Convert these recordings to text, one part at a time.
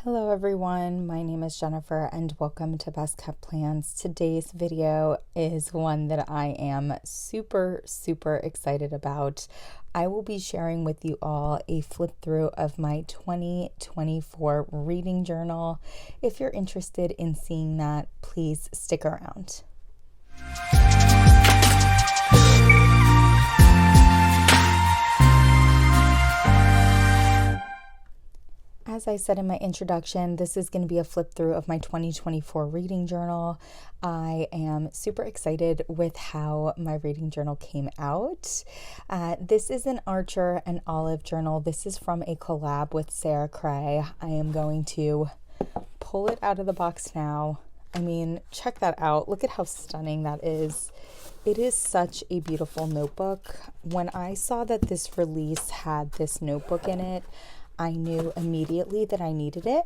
Hello everyone, my name is Jennifer and welcome to Best Kept Plans. Today's video is one that I am super excited about. I will be sharing with you all a flip through of my 2024 reading journal. If you're interested in seeing that, please stick around. As I said in my introduction, this is going to be a flip through of my 2024 reading journal. I am super excited with how my reading journal came out. This is an Archer and Olive journal. This is from a collab with Sarah Cray. I am going to pull it out of the box now. I mean, check that out. Look at how stunning that is. It is such a beautiful notebook. When I saw that this release had this notebook in it, I knew immediately that I needed it,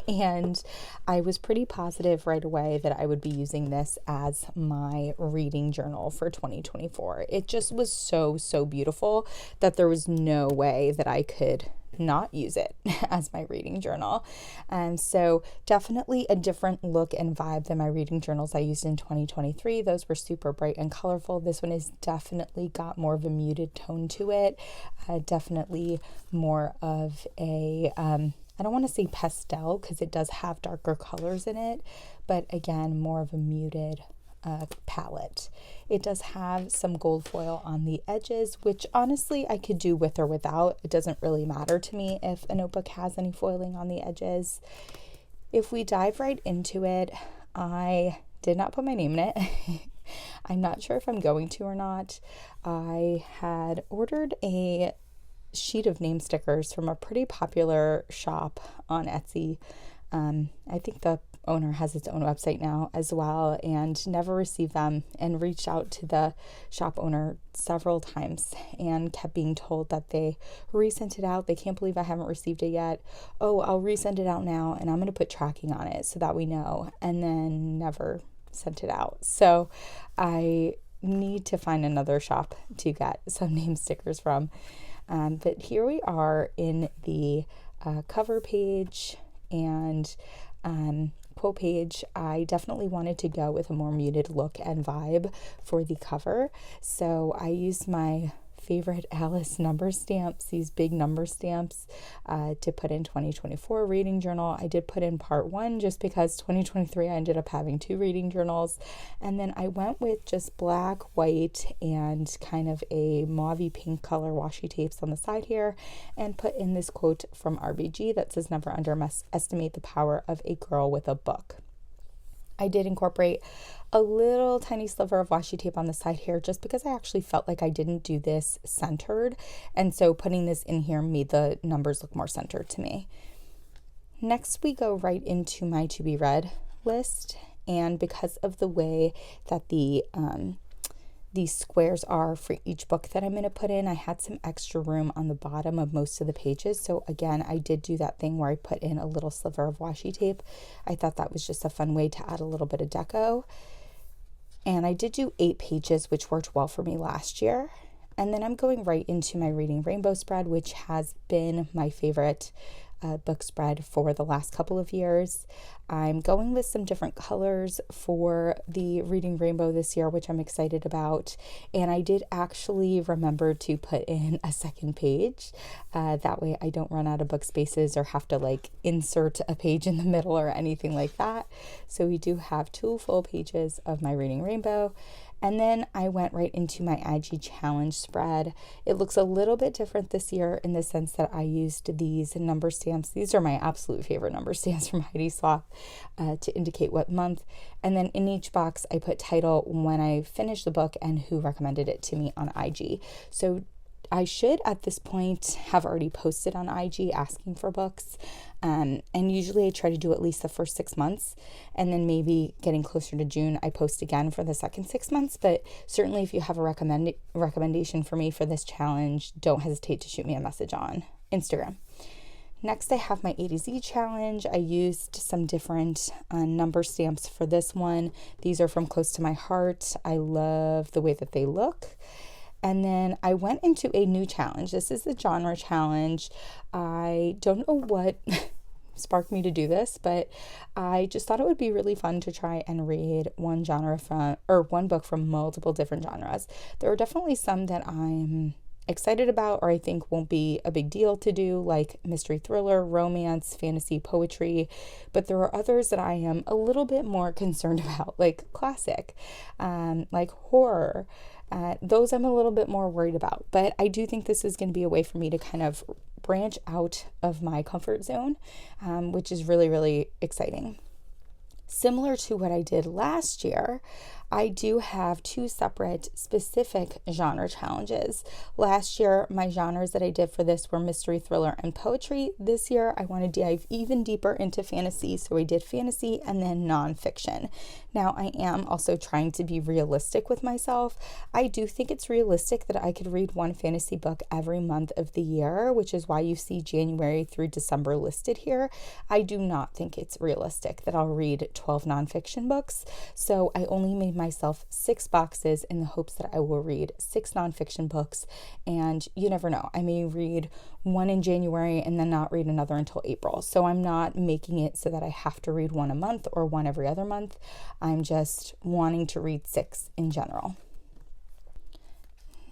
and I was pretty positive right away that I would be using this as my reading journal for 2024. It just was so beautiful that there was no way that I could not use it as my reading journal. And so definitely a different look and vibe than my reading journals I used in 2023. Those were super bright and colorful. This one is definitely got more of a muted tone to it. Definitely more of a, I don't want to say pastel because it does have darker colors in it, but again, more of a muted palette. It does have some gold foil on the edges, which honestly I could do with or without. It doesn't really matter to me if a notebook has any foiling on the edges. If we dive right into it, I did not put my name in it. I'm not sure if I'm going to or not. I had ordered a sheet of name stickers from a pretty popular shop on Etsy. I think the owner has its own website now as well, and never received them, and reached out to the shop owner several times and kept being told that they resent it out. They can't believe I haven't received it yet. Oh, I'll resend it out now and I'm going to put tracking on it so that we know, and then never sent it out. So I need to find another shop to get some name stickers from. But here we are in the cover page and quote page. I definitely wanted to go with a more muted look and vibe for the cover, so I used my favorite Alice number stamps, these big number stamps, to put in 2024 reading journal. I did put in part 1 just because 2023 I ended up having 2 reading journals, and then I went with just black, white, and kind of a mauvey pink color washi tapes on the side here, and put in this quote from RBG that says, "Never underestimate the power of a girl with a book." I did incorporate a little tiny sliver of washi tape on the side here just because I actually felt like I didn't do this centered, and so putting this in here made the numbers look more centered to me. Next, we go right into my to be read list, and because of the way that these squares are for each book that I'm going to put in, I had some extra room on the bottom of most of the pages. So again, I did do that thing where I put in a little sliver of washi tape. I thought that was just a fun way to add a little bit of deco. And I did do 8 pages, which worked well for me last year. And then I'm going right into my Reading Rainbow spread, which has been my favorite book spread for the last couple of years. I'm going with some different colors for the Reading Rainbow this year, which I'm excited about. And I did actually remember to put in a second page. That way I don't run out of book spaces or have to like insert a page in the middle or anything like that. So we do have 2 full pages of my Reading Rainbow. And then I went right into my IG challenge spread. It looks a little bit different this year in the sense that I used these number stamps. These are my absolute favorite number stamps from Heidi Swapp to indicate what month. And then in each box, I put title, when I finished the book, and who recommended it to me on IG. So I should at this point have already posted on IG asking for books. And usually I try to do at least the first 6 months, and then maybe getting closer to June, I post again for the second 6 months. But certainly if you have a recommendation for me for this challenge, don't hesitate to shoot me a message on Instagram. Next, I have my A to Z challenge. I used some different number stamps for this one. These are from Close to My Heart. I love the way that they look. And then I went into a new challenge. This is the genre challenge. I don't know what sparked me to do this, but I just thought it would be really fun to try and read one book from multiple different genres. There are definitely some that I'm excited about or I think won't be a big deal to do, like mystery thriller, romance, fantasy, poetry, but there are others that I am a little bit more concerned about, like classic, like horror. Those I'm a little bit more worried about, but I do think this is going to be a way for me to kind of branch out of my comfort zone, which is really, really exciting. Similar to what I did last year, I do have two separate specific genre challenges. Last year, my genres that I did for this were mystery, thriller, and poetry. This year, I want to dive even deeper into fantasy, so I did fantasy and then nonfiction. Now, I am also trying to be realistic with myself. I do think it's realistic that I could read one fantasy book every month of the year, which is why you see January through December listed here. I do not think it's realistic that I'll read 12 nonfiction books, so I only made myself 6 boxes in the hopes that I will read 6 nonfiction books, and you never know. I may read one in January and then not read another until April. So I'm not making it so that I have to read one a month or one every other month. I'm just wanting to read 6 in general.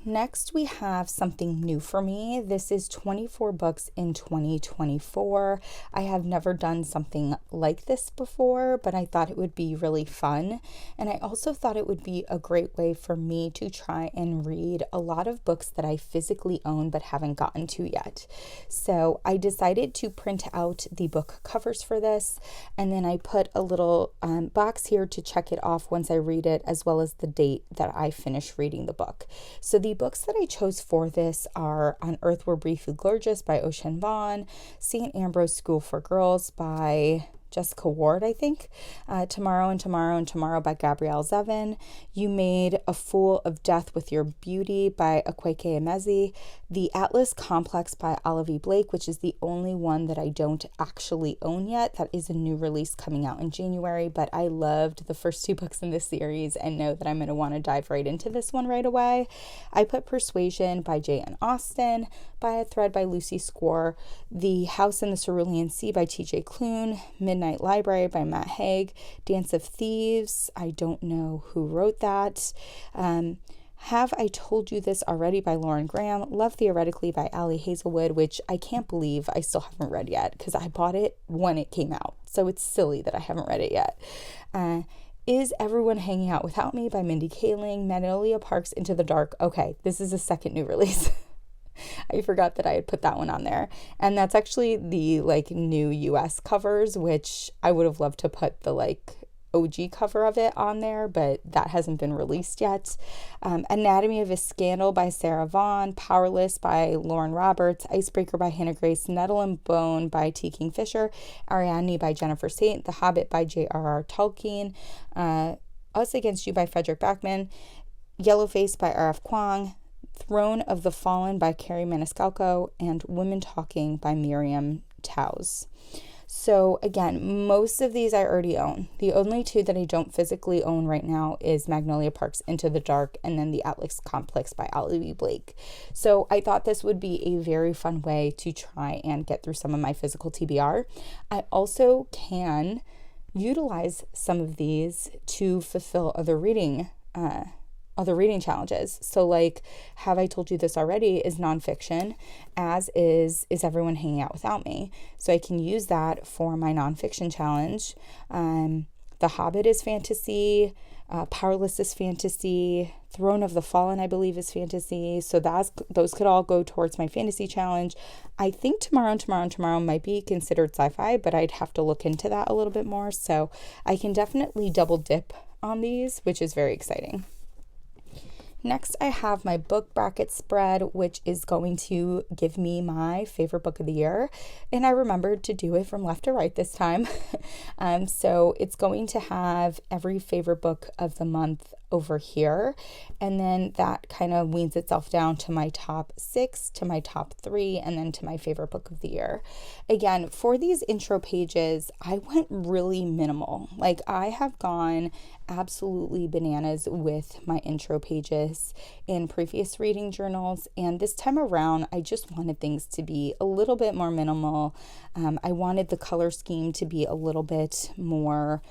Next, we have something new for me. This is 24 books in 2024. I have never done something like this before, but I thought it would be really fun. And I also thought it would be a great way for me to try and read a lot of books that I physically own but haven't gotten to yet. So I decided to print out the book covers for this, and then I put a little box here to check it off once I read it, as well as the date that I finish reading the book. So the books that I chose for this are On Earth We're Briefly Gorgeous by Ocean Vuong, St. Ambrose School for Girls by Jessica Ward, I think, Tomorrow and Tomorrow and Tomorrow by Gabrielle Zevin, You Made a Fool of Death with Your Beauty by Akwaeke Emezi, The Atlas Complex by Olivia Blake, which is the only one that I don't actually own yet. That is a new release coming out in January, but I loved the first 2 books in this series and know that I'm going to want to dive right into this one right away. I put Persuasion by Jane Austen, By a Thread by Lucy Score, The House in the Cerulean Sea by T.J. Klune, Midnight Library by Matt Haig, Dance of Thieves, I don't know who wrote that, Have I Told You This Already by Lauren Graham, Love Theoretically by Ali Hazelwood, which I can't believe I still haven't read yet because I bought it when it came out, so it's silly that I haven't read it yet. Is Everyone Hanging Out Without Me by Mindy Kaling, Magnolia Park's Into the Dark. Okay, this is a second new release. I forgot that I had put that one on there. And that's actually the new US covers, which I would have loved to put the OG cover of it on there, but that hasn't been released yet. Anatomy of a Scandal by Sarah Vaughan, Powerless by Lauren Roberts, Icebreaker by Hannah Grace, Nettle and Bone by T. Kingfisher, Ariadne by Jennifer Saint, The Hobbit by J.R.R. Tolkien, Us Against You by Frederick Backman, Yellowface by R.F. Kuang, Throne of the Fallen by Carrie Maniscalco, and Women Talking by Miriam Toews. So again, most of these I already own. The only 2 that I don't physically own right now is Magnolia Park's Into the Dark and then The Atlas Complex by Olivia Blake. So I thought this would be a very fun way to try and get through some of my physical TBR. I also can utilize some of these to fulfill other reading challenges. So Have I Told You This Already is nonfiction, as is Everyone Hanging Out Without Me. So I can use that for my nonfiction challenge. The Hobbit is fantasy, Powerless is fantasy, Throne of the Fallen I believe is fantasy. So those could all go towards my fantasy challenge. I think Tomorrow and Tomorrow and Tomorrow might be considered sci-fi, but I'd have to look into that a little bit more. So I can definitely double dip on these, which is very exciting. Next, I have my book bracket spread, which is going to give me my favorite book of the year. And I remembered to do it from left to right this time. So it's going to have every favorite book of the month over here. And then that kind of weans itself down to my top 6, to my top 3, and then to my favorite book of the year. Again, for these intro pages, I went really minimal. Like, I have gone absolutely bananas with my intro pages in previous reading journals, and this time around I just wanted things to be a little bit more minimal. I wanted the color scheme to be a little bit more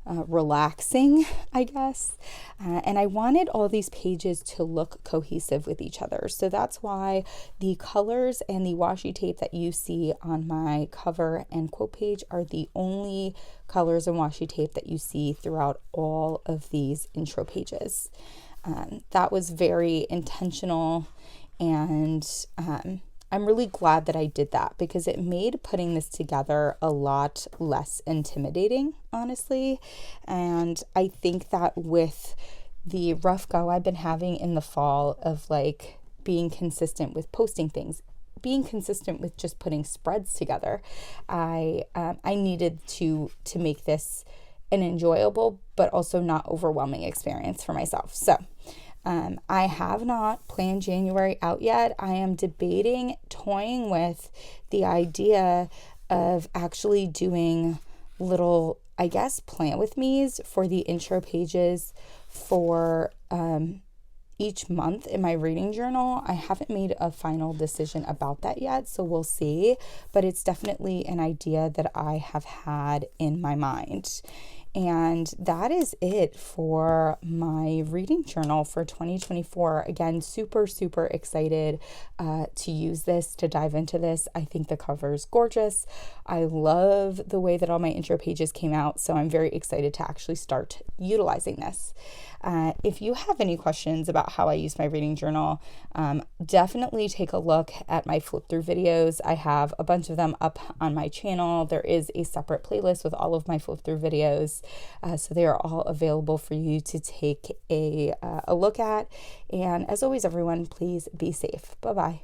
relaxing, I guess. And I wanted all these pages to look cohesive with each other. So that's why the colors and the washi tape that you see on my cover and quote page are the only colors and washi tape that you see throughout all of these intro pages. That was very intentional, and I'm really glad that I did that because it made putting this together a lot less intimidating, honestly. And I think that with the rough go I've been having in the fall of like being consistent with posting things, being consistent with just putting spreads together, I needed to make this an enjoyable but also not overwhelming experience for myself. So I have not planned January out yet. I am toying with the idea of actually doing little, I guess, plan with me's for the intro pages for each month in my reading journal. I haven't made a final decision about that yet, so we'll see. But it's definitely an idea that I have had in my mind. And that is it for my reading journal for 2024. Again, super, super excited to use this, to dive into this. I think the cover is gorgeous. I love the way that all my intro pages came out, so I'm very excited to actually start utilizing this. If you have any questions about how I use my reading journal, definitely take a look at my flip through videos. I have a bunch of them up on my channel. There is a separate playlist with all of my flip through videos. So they are all available for you to take a look at. And as always, everyone, please be safe. Bye-bye.